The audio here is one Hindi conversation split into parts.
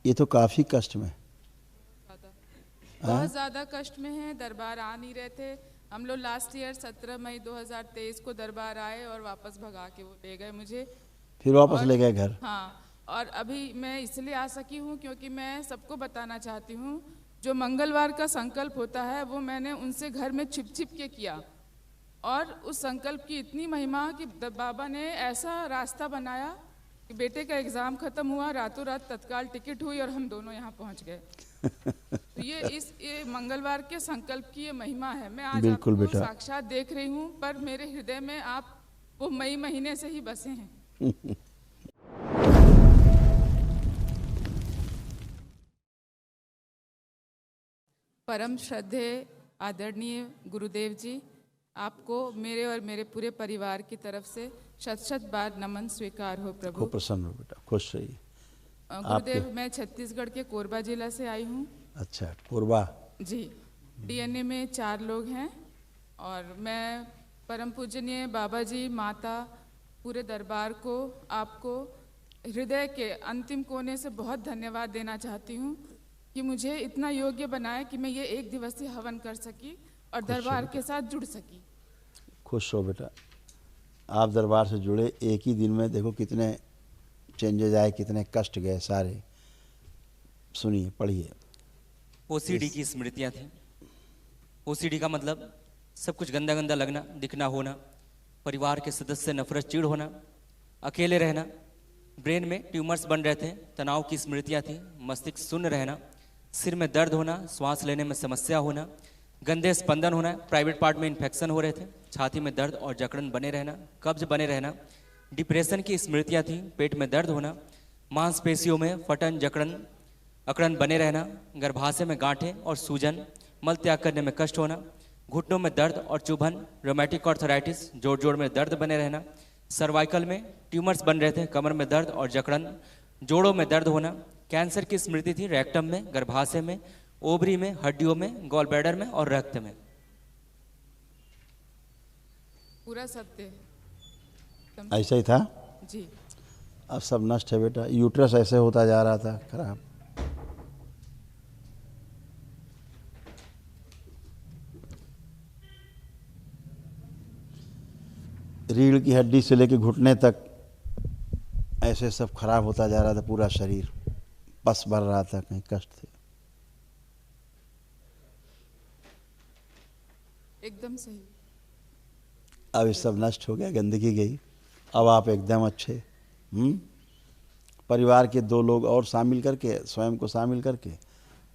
ये तो काफ़ी कष्ट में। बहुत ज़्यादा कष्ट में है। दरबार आ नहीं रहे थे हम लोग। लास्ट ईयर 17 मई 2023 को दरबार आए और वापस भगा के वो ले गए मुझे। फिर वापस ले गए घर। हाँ, और अभी मैं इसलिए आ सकी हूँ क्योंकि मैं सबको बताना चाहती हूँ, जो मंगलवार का संकल्प होता है वो मैंने उनसे घर में छिप छिप के किया, और उस संकल्प की इतनी महिमा कि बाबा ने ऐसा रास्ता बनाया कि बेटे का एग्ज़ाम ख़त्म हुआ, रातों रात तत्काल टिकट हुई और हम दोनों यहाँ पहुँच गए। तो ये मंगलवार के संकल्प की ये महिमा है। मैं आज आपको साक्षात देख रही हूँ, पर मेरे हृदय में आप वो मई महीने से ही बसे हैं। परम श्रद्धेय आदरणीय गुरुदेव जी, आपको मेरे और मेरे पूरे परिवार की तरफ से शत शत बार नमन स्वीकार हो। प्रभु खूब प्रसन्न हो बेटा, खुश रहिए। गुरुदेव, मैं छत्तीसगढ़ के कोरबा जिला से आई हूँ। अच्छा, कोरबा जी। डीएनए में 4 लोग हैं, और मैं परम पूजनीय बाबा जी, माता, पूरे दरबार को, आपको हृदय के अंतिम कोने से बहुत धन्यवाद देना चाहती हूँ कि मुझे इतना योग्य बनाया कि मैं ये 1 दिवसीय हवन कर सकी और दरबार के साथ जुड़ सकी। खुश हो बेटा, आप दरबार से जुड़े, एक ही दिन में देखो कितने चेंजेज आए, कितने कष्ट गए सारे। सुनिए, पढ़िए। ओसीडी की स्मृतियाँ थी। ओसीडी का मतलब सब कुछ गंदा गंदा लगना, दिखना होना, परिवार के सदस्य से नफरत, चिढ़ होना, अकेले रहना, ब्रेन में ट्यूमर्स बन रहे थे, तनाव की स्मृतियाँ थी, मस्तिष्क शून्य रहना, सिर में दर्द होना, श्वास लेने में समस्या होना, गंदे स्पंदन होना, प्राइवेट पार्ट में इन्फेक्शन हो रहे थे, छाती में दर्द और जकड़न बने रहना, कब्ज बने रहना, डिप्रेशन की स्मृतियाँ थी, पेट में दर्द होना, मांसपेशियों में फटन, जकड़न, अकड़न बने रहना, गर्भाशय में गांठें और सूजन, मल त्याग करने में कष्ट होना, घुटनों में दर्द और चुभन, रोमैटिक आर्थराइटिस, जोड़ जोड़ में दर्द बने रहना, सर्वाइकल में ट्यूमर्स बन रहे थे, कमर में दर्द और जकड़न, जोड़ों में दर्द होना, कैंसर की स्मृति थी, रेक्टम में, गर्भाशय में, ओवरी में, हड्डियों में, गॉल ब्लैडर में और रक्त में। पूरा सत्य ऐसा ही था जी। अब सब नष्ट है बेटा। यूट्रस ऐसे होता जा रहा था खराब। रीढ़ की हड्डी से लेकर घुटने तक ऐसे सब खराब होता जा रहा था, पूरा शरीर पस भर रहा था, कहीं कष्ट थे। एकदम सही। अब ये सब नष्ट हो गया, गंदगी गई, अब आप एकदम अच्छे। परिवार के 2 लोग और शामिल करके, स्वयं को शामिल करके,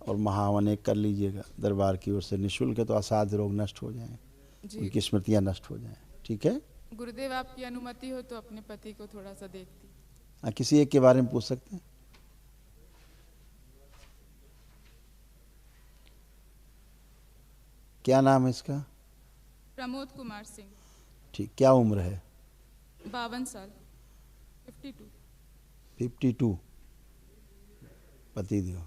और महावन एक कर लीजिएगा दरबार की ओर से निःशुल्क है, तो असाध्य रोग नष्ट हो जाएं, उनकी स्मृतियाँ नष्ट हो जाएं। ठीक है गुरुदेव, आपकी अनुमति हो तो अपने पति को थोड़ा सा देखती। किसी एक के बारे में पूछ सकते हैं? क्या नाम है इसका? प्रमोद कुमार सिंह। ठीक, क्या उम्र है? 52 साल। 52। 52। पति देव।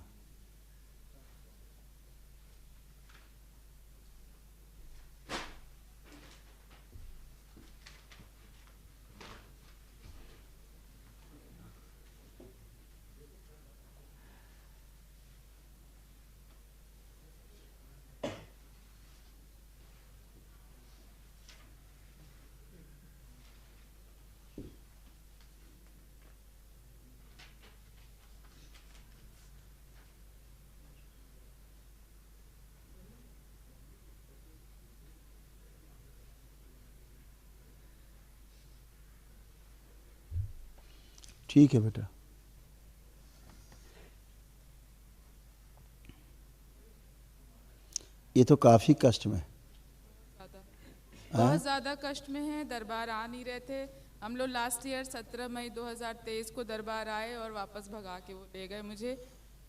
ठीक है बेटा। ये तो काफी कष्ट में। बहुत ज्यादा कष्ट में है। दरबार आ नहीं रहे थे हम लोग। लास्ट ईयर 17 मई 2023 को दरबार आए और वापस भगा के वो ले गए मुझे।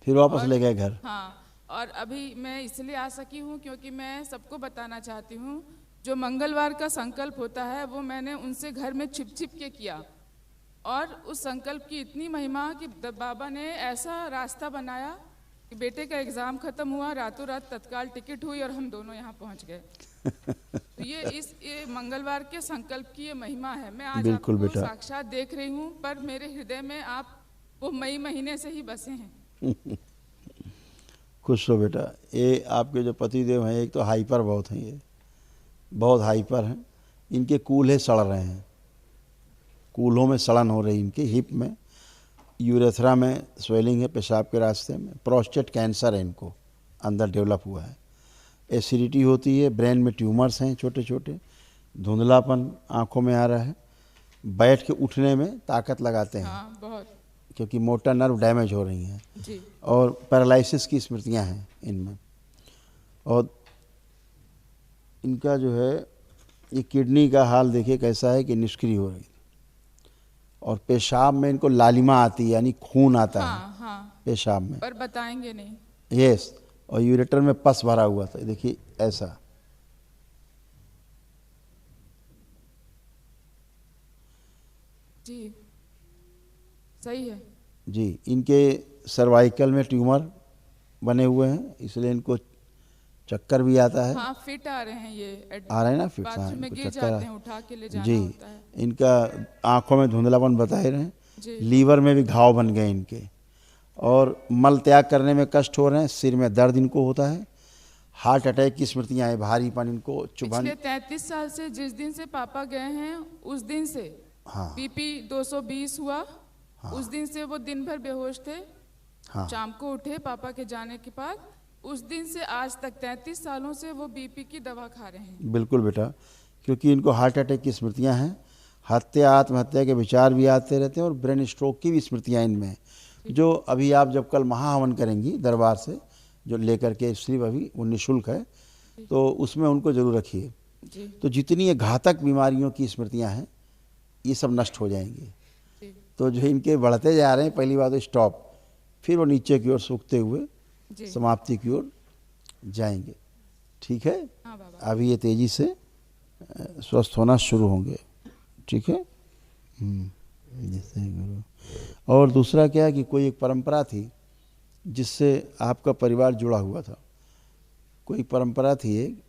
फिर वापस ले गए घर। हाँ, और अभी मैं इसलिए आ सकी हूँ क्योंकि मैं सबको बताना चाहती हूँ, जो मंगलवार का संकल्प होता है वो मैंने उनसे घर में छिप छिप के किया, और उस संकल्प की इतनी महिमा कि बाबा ने ऐसा रास्ता बनाया कि बेटे का एग्ज़ाम ख़त्म हुआ, रातों रात तत्काल टिकट हुई और हम दोनों यहाँ पहुँच गए। तो ये मंगलवार के संकल्प की ये महिमा है। मैं आज आपको साक्षात देख रही हूँ, पर मेरे हृदय में आप वो मई महीने से ही बसे हैं। खुश हो बेटा। ये आपके जो पतिदेव हैं, एक तो हाइपर बहुत हैं, ये बहुत हाइपर हैं। इनके कूल्हे सड़ रहे हैं, कूल्हों में सड़न हो रही इनके, हिप में, यूरेथ्रा में स्वेलिंग है, पेशाब के रास्ते में, प्रोस्टेट कैंसर है इनको अंदर डेवलप हुआ है, एसिडिटी होती है, ब्रेन में ट्यूमर्स हैं छोटे छोटे, धुंधलापन आँखों में आ रहा है, बैठ के उठने में ताकत लगाते हैं। हाँ, बहुत। क्योंकि मोटर नर्व डैमेज हो रही हैं जी। और पैरालिसिस की स्मृतियां हैं इनमें। और इनका जो है ये किडनी का हाल देखिए कैसा है कि निष्क्रिय हो रही, और पेशाब में इनको लालिमा आती है, यानी खून आता है हाँ, पेशाब में, पर बताएंगे नहीं। यस। और यूरेटर में पस भरा हुआ था, देखिए ऐसा। जी, सही है। जी, इनके सर्वाइकल में ट्यूमर बने हुए हैं, इसलिए इनको चक्कर भी आता है। हाँ, फिट आ रहे हैं ये, आ रहे हैं ना फिट, बाथरूम में इनको गिर चक्कर जाते हैं, उठा के ले जाना जी। होता है। इनका आंखों में धुंधलापन बताए रहे हैं, जी। लीवर में भी घाव बन गए इनके, और मल त्याग करने में कष्ट हो रहे हैं, सिर में दर्द इनको होता है, हार्ट अटैक की स्मृतियाँ हैं, भारीपन इनको, चुभन। पिछले 33 साल से जिस दिन से पापा गए हैं उस दिन से हाँ बीपी 220 हुआ। उस दिन से वो दिन भर बेहोश थे। हाँ शाम को उठे पापा के जाने के बाद, उस दिन से आज तक 33 सालों से वो बीपी की दवा खा रहे हैं। बिल्कुल बेटा, क्योंकि इनको हार्ट अटैक की स्मृतियाँ हैं, हत्या आत्महत्या के विचार भी आते रहते हैं, और ब्रेन स्ट्रोक की भी स्मृतियाँ इनमें हैं, जो अभी आप जब कल महाहवन करेंगी दरबार से जो लेकर के स्लीप, अभी वो निःशुल्क है, तो उसमें उनको जरूर रखिए। जी। तो जितनी ये घातक बीमारियों की स्मृतियाँ हैं ये सब नष्ट हो जाएंगी। जी। तो जो इनके बढ़ते जा रहे हैं, पहली बात तो स्टॉप, फिर वो नीचे की ओर सूखते हुए जी। समाप्ति की ओर जाएंगे। ठीक है, हाँ बाबा। अभी ये तेजी से स्वस्थ होना शुरू होंगे। ठीक है, जैसे गुरु। और दूसरा क्या है कि कोई एक परंपरा थी जिससे आपका परिवार जुड़ा हुआ था, कोई परंपरा थी एक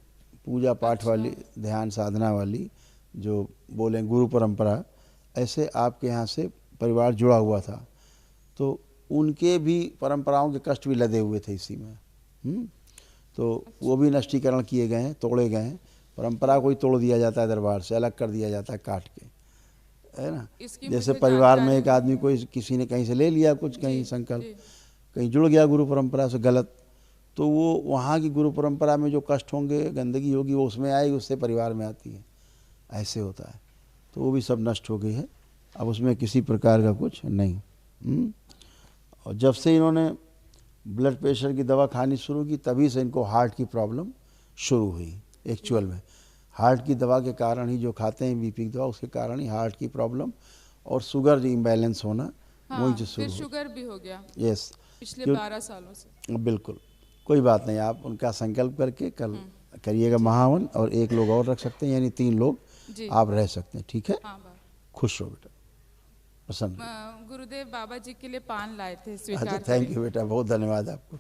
पूजा पाठ वाली, ध्यान साधना वाली, जो बोलें गुरु परंपरा, ऐसे आपके यहाँ से परिवार जुड़ा हुआ था, तो उनके भी परंपराओं के कष्ट भी लदे हुए थे इसी में। तो वो भी नष्टीकरण किए गए हैं, तोड़े गए हैं। परंपरा को ही तोड़ दिया जाता है दरबार से, अलग कर दिया जाता है काट के, है ना। जैसे परिवार में एक आदमी कोई किसी ने कहीं से ले लिया कुछ, कहीं संकल्प, कहीं जुड़ गया गुरु परंपरा से गलत, तो वो वहाँ की गुरु परंपरा में जो कष्ट होंगे, गंदगी होगी, वो उसमें आएगी, उससे परिवार में आती है, ऐसे होता है। तो वो भी सब नष्ट हो गई है, अब उसमें किसी प्रकार का कुछ नहीं। और जब से इन्होंने ब्लड प्रेशर की दवा खानी शुरू की, तभी से इनको हार्ट की प्रॉब्लम शुरू हुई। एक्चुअल में हार्ट की दवा के कारण ही, जो खाते हैं बीपी की दवा, उसके कारण ही हार्ट की प्रॉब्लम और शुगर इम्बैलेंस होना, वही जो शुरू, फिर शुगर भी हो गया। यस, पिछले 12 सालों से। बिल्कुल। कोई बात नहीं, आप उनका संकल्प करके कल करिएगा महावन, और एक लोग और रख सकते हैं, यानी 3 लोग आप रह सकते हैं। ठीक है, हाँ, खुश हो बेटा, पसंद। गुरुदेव बाबा जी के लिए पान लाए थे, अच्छा, स्वीकार थैंक यू बेटा, बहुत धन्यवाद आपको,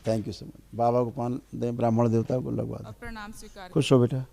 थैंक यू सो मच। बाबा को पान दें, ब्राह्मण देवता को लगवा दें। प्रणाम स्वीकार। खुश हो बेटा।